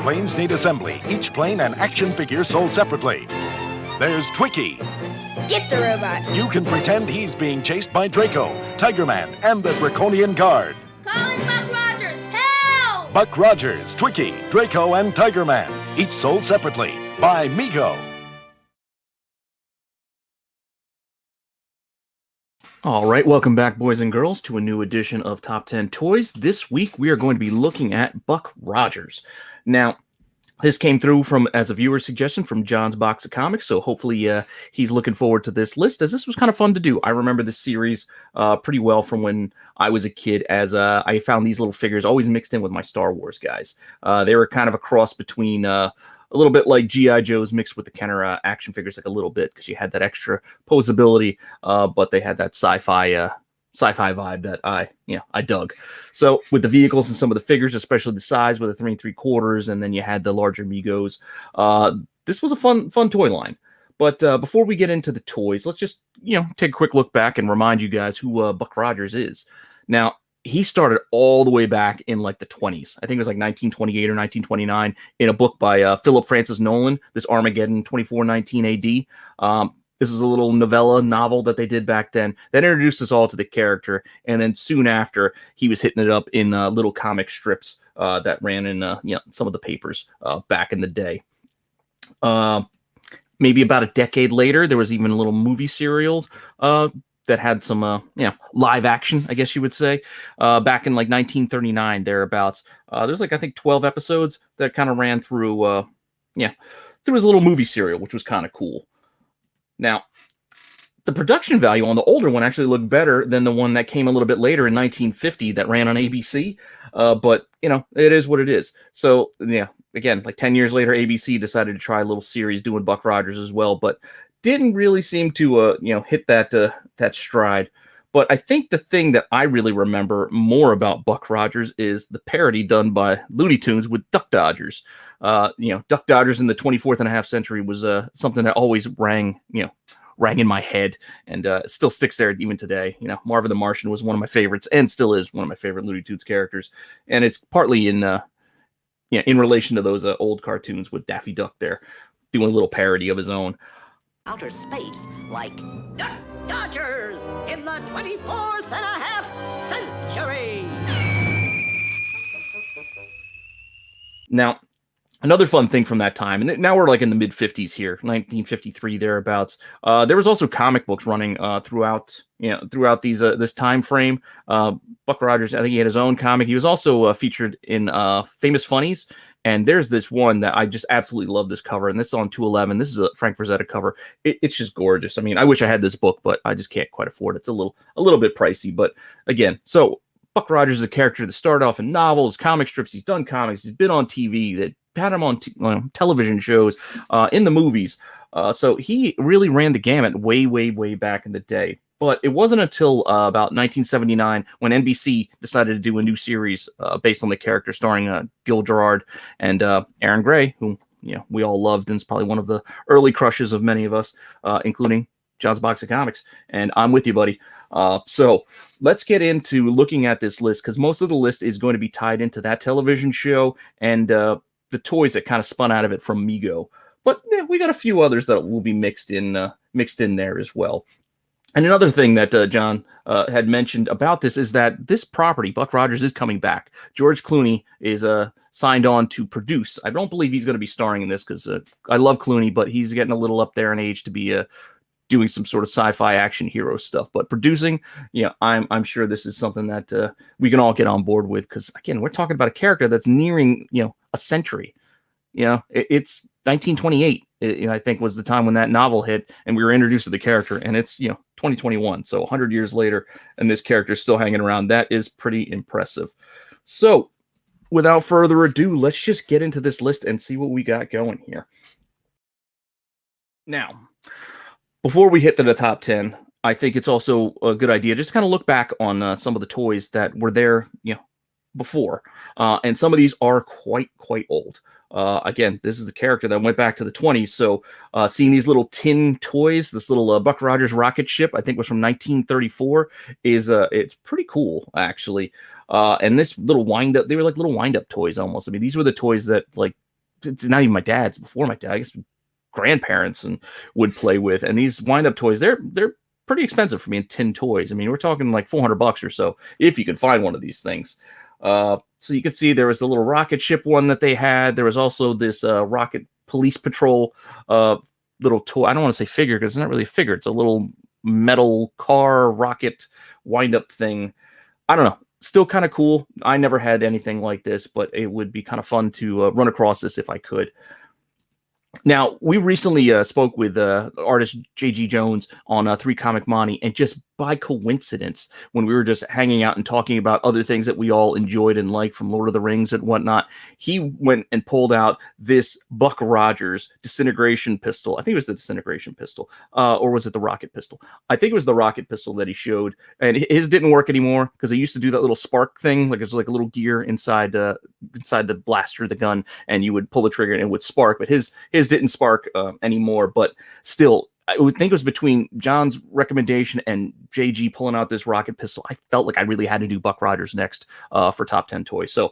planes need assembly. Each plane and action figure sold separately. There's Twiki. Get the robot. You can pretend he's being chased by Draco, Tigerman, and the Draconian Guard. Calling Buck Rogers. Help! Buck Rogers, Twiki, Draco, and Tigerman. Each sold separately by Mego. All right, welcome back, boys and girls, to a new edition of Top 10 Toys. This week, we are going to be looking at Buck Rogers. Now, this came through as a viewer suggestion from John's Box of Comics, so hopefully he's looking forward to this list, as this was kind of fun to do. I remember this series pretty well from when I was a kid, as I found these little figures always mixed in with my Star Wars guys. They were kind of a cross between a little bit like G.I. Joe's mixed with the Kenner action figures, like a little bit, because you had that extra posability, but they had that sci-fi vibe that I dug. So with the vehicles and some of the figures, especially the size with the 3 3/4, and then you had the larger Megos, this was a fun toy line. But before we get into the toys, let's just take a quick look back and remind you guys who Buck Rogers is. Now, he started all the way back in like the 20s. I think it was like 1928 or 1929 in a book by Philip Francis Nolan, this Armageddon 2419 AD. This was a little novel that they did back then that introduced us all to the character. And then soon after, he was hitting it up in little comic strips that ran in some of the papers back in the day. Maybe about a decade later, there was even a little movie serial that had some, live action, I guess you would say, back in like 1939, thereabouts. There's like, I think 12 episodes that kind of ran through, through his little movie serial, which was kind of cool. Now, the production value on the older one actually looked better than the one that came a little bit later in 1950 that ran on ABC. But, it is what it is. So, again, like 10 years later, ABC decided to try a little series doing Buck Rogers as well, but didn't really seem to, hit that stride. But I think the thing that I really remember more about Buck Rogers is the parody done by Looney Tunes with Duck Dodgers. Duck Dodgers in the 24th and a half century was something that always rang in my head, and it still sticks there even today. Marvin the Martian was one of my favorites, and still is one of my favorite Looney Tunes characters. And it's partly in relation to those old cartoons with Daffy Duck there, doing a little parody of his own. Outer space, like Duck Dodgers in the 24th and a half century. Now, another fun thing from that time, and now we're like in the mid-50s here, 1953 thereabouts. There was also comic books running throughout these this time frame. Buck Rogers, I think he had his own comic. He was also featured in Famous Funnies. And there's this one that I just absolutely love this cover, and this is on 211. This is a Frank Frazetta cover. It's just gorgeous. I mean, I wish I had this book, but I just can't quite afford it. It's a little bit pricey, but again, so Buck Rogers is a character that started off in novels, comic strips. He's done comics. He's been on TV. That had him on television shows, in the movies. So he really ran the gamut way, way, way back in the day. But it wasn't until about 1979 when NBC decided to do a new series based on the character, starring Gil Gerard and Aaron Gray, who we all loved, and is probably one of the early crushes of many of us, including John's Box of Comics. And I'm with you, buddy. So let's get into looking at this list, because most of the list is going to be tied into that television show and the toys that kind of spun out of it from Mego. But we got a few others that will be mixed in there as well. And another thing that John had mentioned about this is that this property, Buck Rogers, is coming back. George Clooney is signed on to produce. I don't believe he's going to be starring in this, because I love Clooney, but he's getting a little up there in age to be doing some sort of sci-fi action hero stuff. But producing, I'm sure this is something that we can all get on board with, because again, we're talking about a character that's nearing a century. It's 1928. I think was the time when that novel hit, and we were introduced to the character, and it's 2021, so 100 years later, and this character is still hanging around. That is pretty impressive. So without further ado, let's just get into this list and see what we got going here. Now, before we hit to the top 10, I think it's also a good idea just to kind of look back on some of the toys that were there before, and some of these are quite old. Again, this is a character that went back to the 20s, so seeing these little tin toys, this little Buck Rogers rocket ship, I think was from 1934, is it's pretty cool, actually. And this little wind-up, they were like little wind-up toys almost. I mean, these were the toys that like it's not even my dad's, before my dad, I guess grandparents and would play with. And these wind-up toys, they're pretty expensive for being tin toys. I mean, we're talking like $400 or so if you could find one of these things. So you can see there was a little rocket ship one that they had. There was also this rocket police patrol little toy. I don't want to say figure because it's not really a figure. It's a little metal car rocket wind-up thing. I don't know. Still kind of cool. I never had anything like this, but it would be kind of fun to run across this if I could. Now, we recently spoke with artist J.G. Jones on 3 Comic Money, and just by coincidence, when we were just hanging out and talking about other things that we all enjoyed and liked from Lord of the Rings and whatnot, he went and pulled out this Buck Rogers disintegration pistol. I think it was the disintegration pistol, or was it the rocket pistol? I think it was the rocket pistol that he showed, and his didn't work anymore because he used to do that little spark thing, like it was like a little gear inside the blaster, the gun, and you would pull the trigger and it would spark, but his didn't spark anymore. But still, I would think it was between John's recommendation and JG pulling out this rocket pistol, I felt like I really had to do Buck Rogers next for top 10 toys. So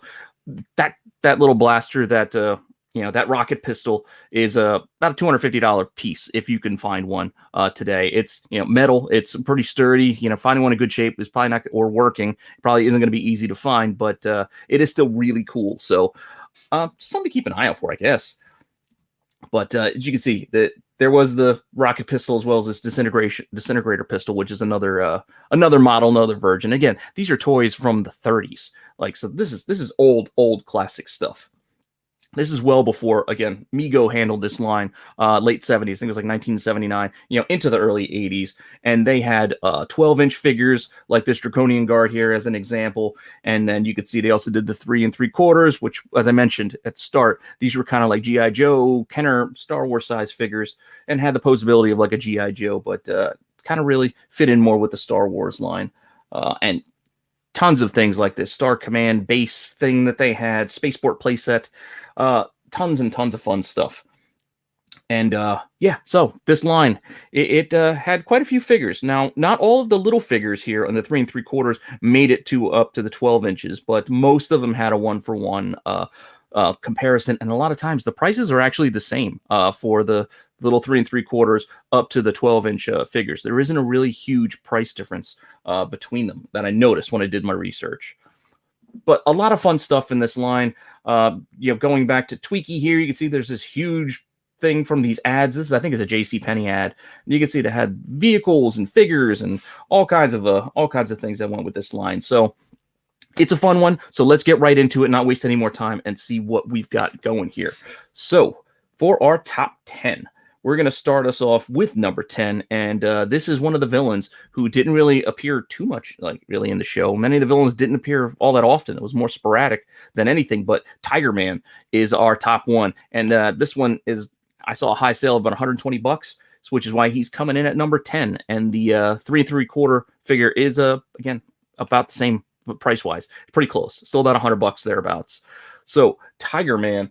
that little blaster, that that rocket pistol is about a $250 piece if you can find one today. It's metal, it's pretty sturdy. Finding one in good shape is probably not, or working, probably isn't going to be easy to find, but it is still really cool. So something to keep an eye out for, I guess. But as you can see, that there was the rocket pistol as well as this disintegrator pistol, which is another model, another version. Again, these are toys from the 30s. So this is old classic stuff. This is well before, again, Mego handled this line, late 70s. I think it was like 1979, into the early 80s. And they had 12-inch figures like this Draconian Guard here as an example. And then you could see they also did the 3 3/4, which, as I mentioned at the start, these were kind of like G.I. Joe, Kenner, Star Wars size figures, and had the posability of like a G.I. Joe, but kind of really fit in more with the Star Wars line. And tons of things like this Star Command base thing that they had, Spaceport playset. Tons and tons of fun stuff. And so this line, it had quite a few figures. Now, not all of the little figures here on the 3 3/4 made it up to the 12 inches, but most of them had a 1-for-1 comparison. And a lot of times the prices are actually the same for the little 3 3/4 up to the 12-inch figures. There isn't a really huge price difference between them that I noticed when I did my research. But a lot of fun stuff in this line. Going back to Twiki here, you can see there's this huge thing from these ads. This, I think, is a JCPenney ad. And you can see they had vehicles and figures and all kinds of things that went with this line. So it's a fun one. So let's get right into it, not waste any more time, and see what we've got going here. So for our top 10, we're going to start us off with number 10, and this is one of the villains who didn't really appear too much, really in the show. Many of the villains didn't appear all that often. It was more sporadic than anything, but Tigerman is our top one, and this one is, I saw a high sale of about $120, which is why he's coming in at number 10, and the 3 3/4 figure is, again, about the same price-wise. Pretty close. Still about $100 thereabouts. So Tigerman,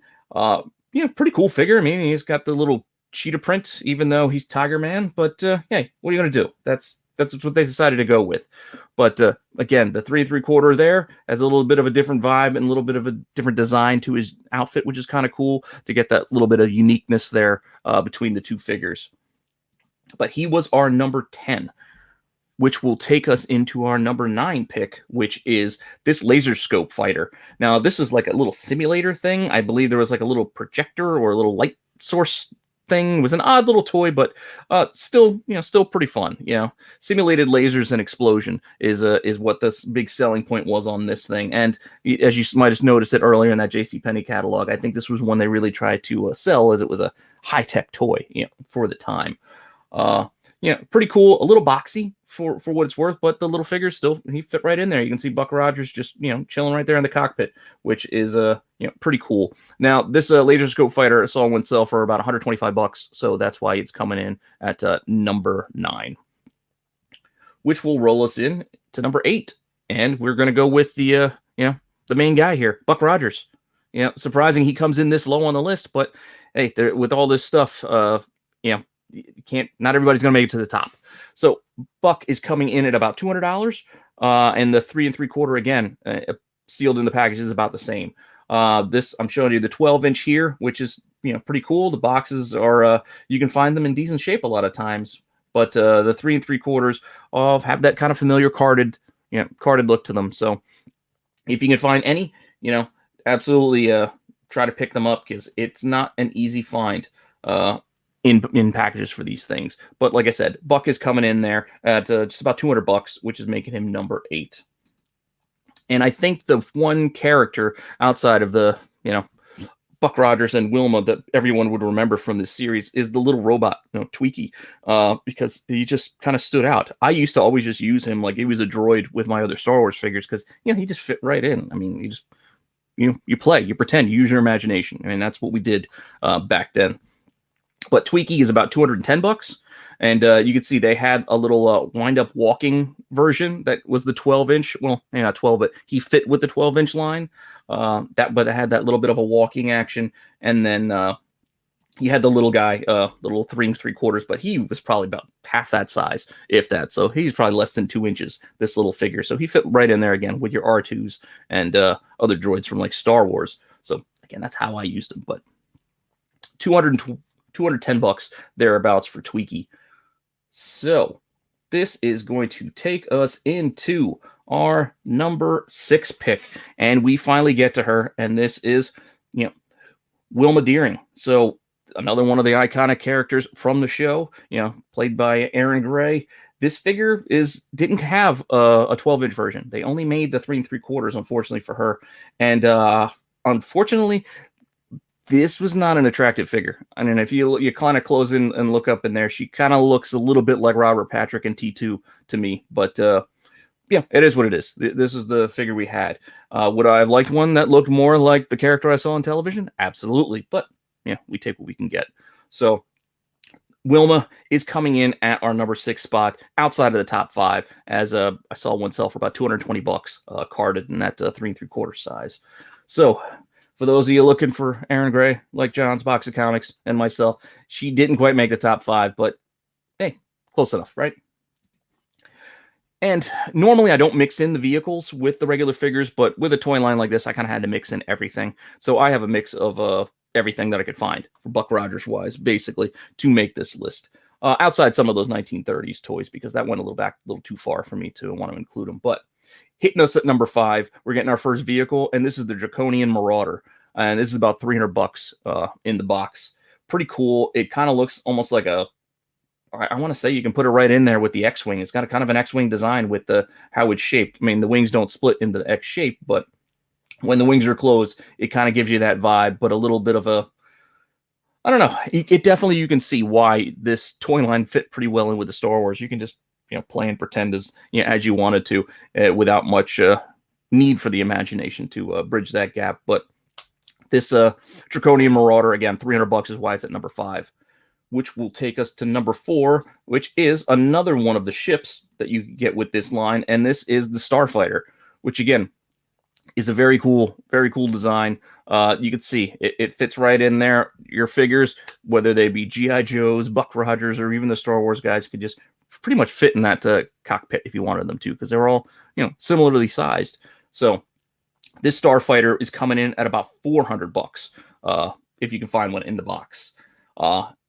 pretty cool figure. I mean, he's got the little cheetah print, even though he's Tigerman, but hey, what are you going to do? That's what they decided to go with. But again, the 3 3/4 there has a little bit of a different vibe and a little bit of a different design to his outfit, which is kind of cool to get that little bit of uniqueness there between the two figures. But he was our number 10, which will take us into our number 9 pick, which is this Laserscope fighter. Now, this is like a little simulator thing. I believe there was like a little projector or a little light source thing. It was an odd little toy, but still pretty fun. Simulated lasers and explosion is what this big selling point was on this thing. And as you might have noticed it earlier in that JCPenney catalog, I think this was one they really tried to sell, as it was a high-tech toy, for the time. Pretty cool, a little boxy for what it's worth, but the little figures still, he fit right in there. You can see Buck Rogers just, chilling right there in the cockpit, which is, pretty cool. Now, this Laserscope fighter saw one sell for about $125, so that's why it's coming in at number 9, which will roll us in to number 8. And we're going to go with the main guy here, Buck Rogers. Surprising he comes in this low on the list, but hey, with all this stuff, not everybody's going to make it to the top. So Buck is coming in at about $200, and the 3 3/4, again, sealed in the package, is about the same. This I'm showing you the 12-inch here, which is pretty cool. The boxes are you can find them in decent shape a lot of times, but the 3 3/4 have that kind of familiar carded look to them. So if you can find any, absolutely try to pick them up, because it's not an easy find in packages for these things. But like I said, Buck is coming in there at just about $200, which is making him number 8. And I think the one character outside of the Buck Rogers and Wilma that everyone would remember from this series is the little robot, Twiki, because he just kind of stood out. I used to always just use him like he was a droid with my other Star Wars figures, because he just fit right in. I mean, you just you play, you pretend, you use your imagination. I mean, that's what we did back then. But Twiki is about $210, and you can see they had a little wind-up walking version that was the 12-inch. Well, not 12, but he fit with the 12-inch line. But it had that little bit of a walking action, and then you had the little guy, the little 3 3/4, but he was probably about half that size, if that. So he's probably less than 2 inches, this little figure. So he fit right in there again with your R2s and other droids from like Star Wars. So again, that's how I used them. But $210 thereabouts for Twiki. So this is going to take us into our number 6 pick, and we finally get to her, and this is Wilma Deering. So another one of the iconic characters from the show, played by Aaron Gray. This figure didn't have a 12-inch version. They only made the 3 3/4, unfortunately for her, and unfortunately this was not an attractive figure. I mean, if you kind of close in and look up in there, she kind of looks a little bit like Robert Patrick and T2 to me. But yeah, it is what it is. This is the figure we had. Would I have liked one that looked more like the character I saw on television? Absolutely. But yeah, we take what we can get. So Wilma is coming in at our number 6 spot, outside of the top 5, as I saw one sell for about $220, carded in that 3 3/4 size. So for those of you looking for Aaron Gray, like John's Box of Comics and myself, she didn't quite make the top 5, but hey, close enough, right? And normally I don't mix in the vehicles with the regular figures, but with a toy line like this, I kind of had to mix in everything. So I have a mix of everything that I could find for Buck Rogers wise, basically, to make this list. Outside some of those 1930s toys, because that went a little too far for me to want to include them. But hitting us at number 5, we're getting our first vehicle, and this is the Draconian Marauder. And this is about $300 in the box. Pretty cool. It kind of looks almost like I want to say you can put it right in there with the X-Wing. It's got a kind of an X-Wing design with how it's shaped. I mean, the wings don't split into the X shape, but when the wings are closed, it kind of gives you that vibe, but a little bit of I don't know. It definitely, you can see why this toy line fit pretty well in with the Star Wars. You can just play and pretend as you wanted to, without much need for the imagination to bridge that gap. But this Draconian Marauder, again, $300 is why it's at number 5, which will take us to number 4, which is another one of the ships that you get with this line, and this is the Starfighter, which again is a very cool design. You can see it fits right in there. Your figures, whether they be G.I. Joes, Buck Rogers, or even the Star Wars guys, could just pretty much fit in that cockpit if you wanted them to, because they're all similarly sized. So this Starfighter is coming in at about $400 if you can find one in the box.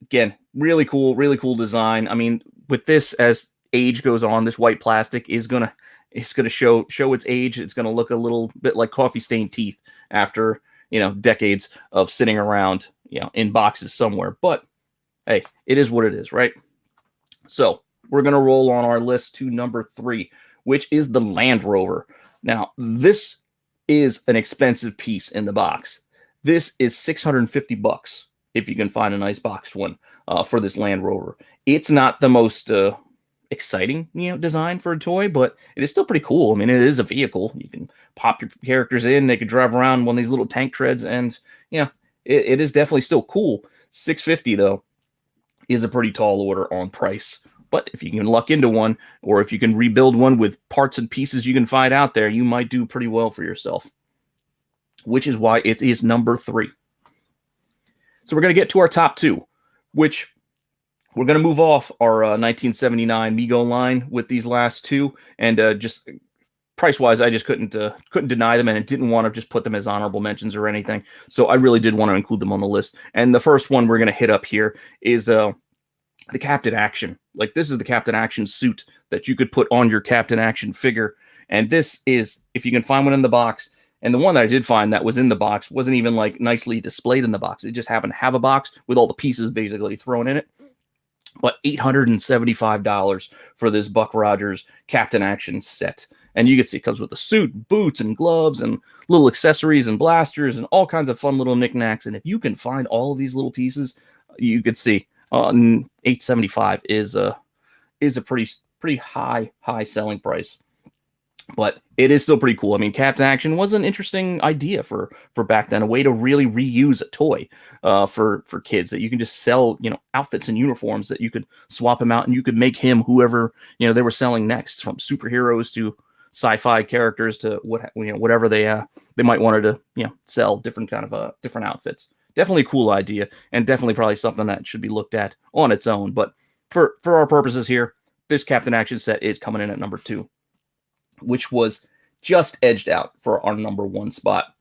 Again, really cool design. I mean, with this, as age goes on, this white plastic is gonna show its age. It's gonna look a little bit like coffee stained teeth after decades of sitting around in boxes somewhere. But hey, it is what it is, right? So we're gonna roll on our list to number 3, which is the Land Rover. Now, this is an expensive piece in the box. This is $650 if you can find a nice boxed one for this Land Rover. It's not the most exciting design for a toy, but it is still pretty cool. I mean, it is a vehicle. You can pop your characters in, they could drive around one of these little tank treads, and it is definitely still cool. $650 though is a pretty tall order on price. But if you can luck into one, or if you can rebuild one with parts and pieces you can find out there, you might do pretty well for yourself, which is why it is number 3. So we're going to get to our top 2, which we're going to move off our 1979 Mego line with these last 2, and just price-wise, I just couldn't deny them, and I didn't want to just put them as honorable mentions or anything. So I really did want to include them on the list. And the first one we're going to hit up here is the Captain Action. Like, this is the Captain Action suit that you could put on your Captain Action figure. And this is, if you can find one in the box, and the one that I did find that was in the box wasn't even like nicely displayed in the box. It just happened to have a box with all the pieces basically thrown in it. But $875 for this Buck Rogers Captain Action set. And you can see it comes with a suit, boots, and gloves, and little accessories and blasters, and all kinds of fun little knickknacks. And if you can find all of these little pieces, you could see $875 is a pretty high selling price. But it is still pretty cool. I mean, Captain Action was an interesting idea for back then, a way to really reuse a toy for kids, that you can just sell, outfits and uniforms that you could swap him out, and you could make him whoever, they were selling next, from superheroes to sci-fi characters to whatever they might wanted to, sell different kind of different outfits. Definitely a cool idea, and definitely probably something that should be looked at on its own. But for our purposes here, this Captain Action set is coming in at number 2. Which was just edged out for our number 1 spot.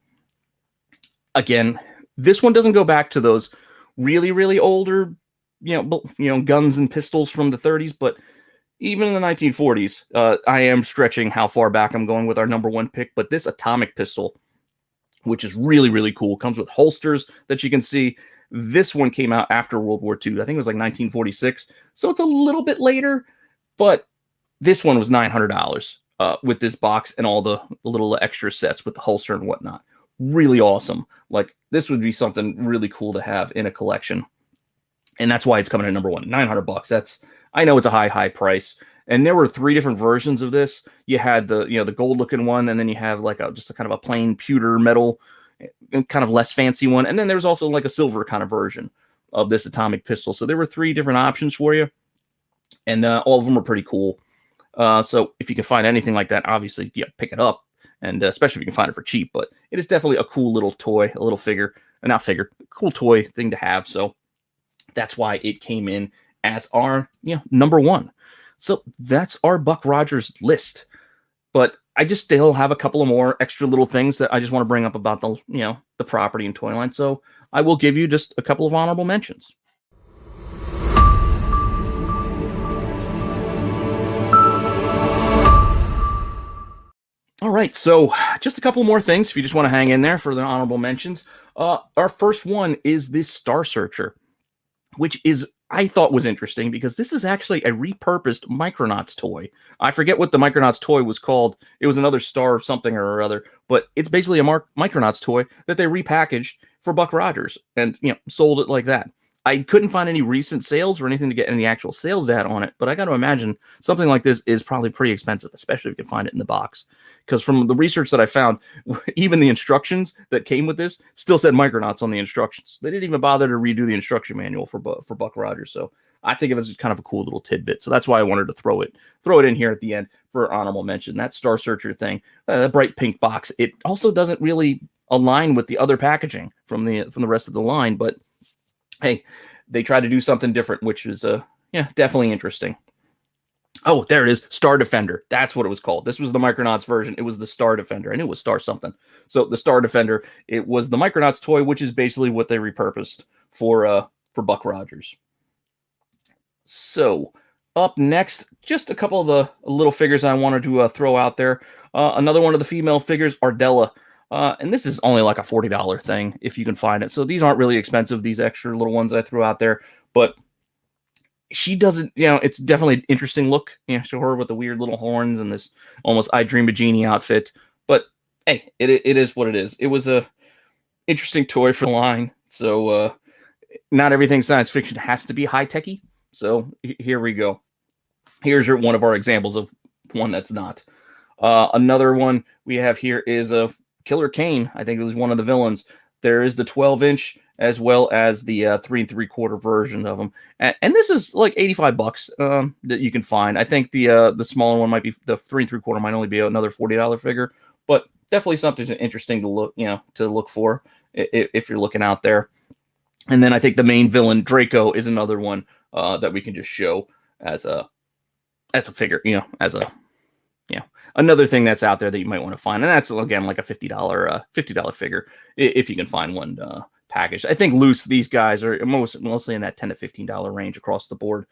Again, this one doesn't go back to those really, really older, guns and pistols from the 30s, but even in the 1940s, I am stretching how far back I'm going with our number 1 pick. But this atomic pistol, which is really, really cool, comes with holsters that you can see. This one came out after World War II. I think it was like 1946, so it's a little bit later, but this one was $900. With this box and all the little extra sets with the holster and whatnot. Really awesome. Like, this would be something really cool to have in a collection. And that's why it's coming in number 1. $900. I know it's a high price. And there were 3 different versions of this. You had the gold looking one, and then you have like just a kind of a plain pewter metal, kind of less fancy one. And then there's also like a silver kind of version of this atomic pistol. So there were 3 different options for you. And all of them are pretty cool. So if you can find anything like that, obviously, pick it up, and especially if you can find it for cheap. But it is definitely a cool little toy, a little figure, cool toy thing to have. So that's why it came in as our number 1. So that's our Buck Rogers list. But I just still have a couple of more extra little things that I just want to bring up about the property and toy line. So I will give you just a couple of honorable mentions. All right, so just a couple more things if you just want to hang in there for the honorable mentions. Our first one is this Star Searcher, which I thought was interesting because this is actually a repurposed Micronauts toy. I forget what the Micronauts toy was called. It was another Star something or other, but it's basically a Micronauts toy that they repackaged for Buck Rogers and sold it like that. I couldn't find any recent sales or anything to get any actual sales data on it, but I got to imagine something like this is probably pretty expensive, especially if you can find it in the box. Because from the research that I found, even the instructions that came with this still said Micronauts on the instructions. They didn't even bother to redo the instruction manual for Buck Rogers. So I think of it as kind of a cool little tidbit. So that's why I wanted to throw it in here at the end for honorable mention. That Star Searcher thing, that bright pink box. It also doesn't really align with the other packaging from the rest of the line, but hey, they tried to do something different, which is definitely interesting. Oh, there it is. Star Defender. That's what it was called. This was the Micronauts version. It was the Star Defender. I knew it was Star something. So the Star Defender, it was the Micronauts toy, which is basically what they repurposed for Buck Rogers. So up next, just a couple of the little figures I wanted to throw out there. Another one of the female figures, Ardella. And this is only like a $40 thing if you can find it. So these aren't really expensive, these extra little ones I threw out there. But she doesn't, it's definitely an interesting look. Show her with the weird little horns and this almost I Dream of Jeannie outfit. But hey, it is what it is. It was a interesting toy for the line. So not everything science fiction has to be high-techy. So here we go. Here's one of our examples of one that's not. Another one we have here is a Killer Kane. I think it was one of the villains. There is the 12-inch as well as the 3 3/4 version of them. And this is like $85 that you can find. I think the smaller one might be, the 3 3/4 might only be another $40 figure, but definitely something interesting to look for if you're looking out there. And then I think the main villain, Draco, is another one that we can just show as a figure, as a another thing that's out there that you might want to find. And that's, again, like a $50 figure if you can find one packaged. I think loose, these guys are mostly in that $10 to $15 range across the board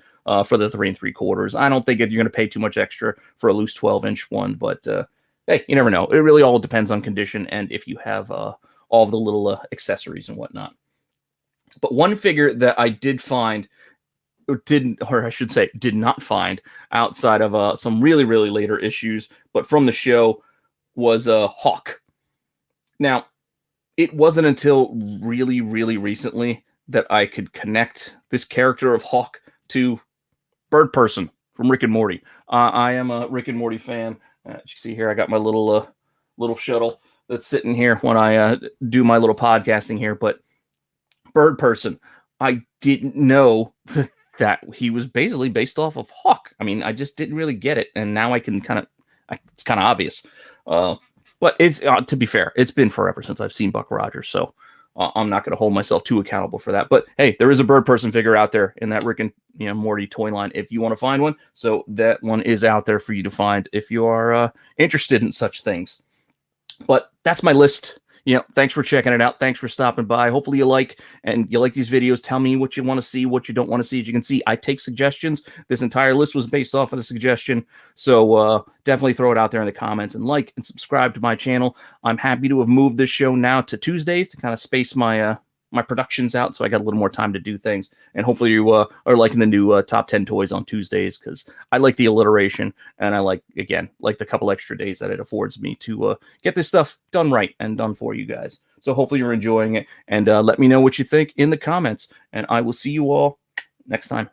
for the 3 3/4. I don't think you're going to pay too much extra for a loose 12-inch one, but hey, you never know. It really all depends on condition and if you have all the little accessories and whatnot. But one figure that I did find, did not find outside of some really, really later issues, but from the show, was Hawk. Now, it wasn't until really, really recently that I could connect this character of Hawk to Bird Person from Rick and Morty. I am a Rick and Morty fan. As you can see here, I got my little shuttle that's sitting here when I do my little podcasting here. But Bird Person, I didn't know that he was basically based off of Hawk. I mean, I just didn't really get it, and now I can it's kind of obvious. But it's to be fair, it's been forever since I've seen Buck Rogers, so I'm not going to hold myself too accountable for that. But hey, there is a Bird Person figure out there in that Rick and Morty toy line if you want to find one. So that one is out there for you to find if you are interested in such things. But that's my list. Thanks for checking it out. Thanks for stopping by. Hopefully you like these videos. Tell me what you want to see, what you don't want to see. As you can see, I take suggestions. This entire list was based off of a suggestion. So definitely throw it out there in the comments and like and subscribe to my channel. I'm happy to have moved this show now to Tuesdays to kind of space my my productions out, so I got a little more time to do things. And hopefully you are liking the new top 10 toys on Tuesdays, because I like the alliteration, and I like the couple extra days that it affords me to get this stuff done right and done for you guys. So hopefully you're enjoying it, and let me know what you think in the comments, and I will see you all next time.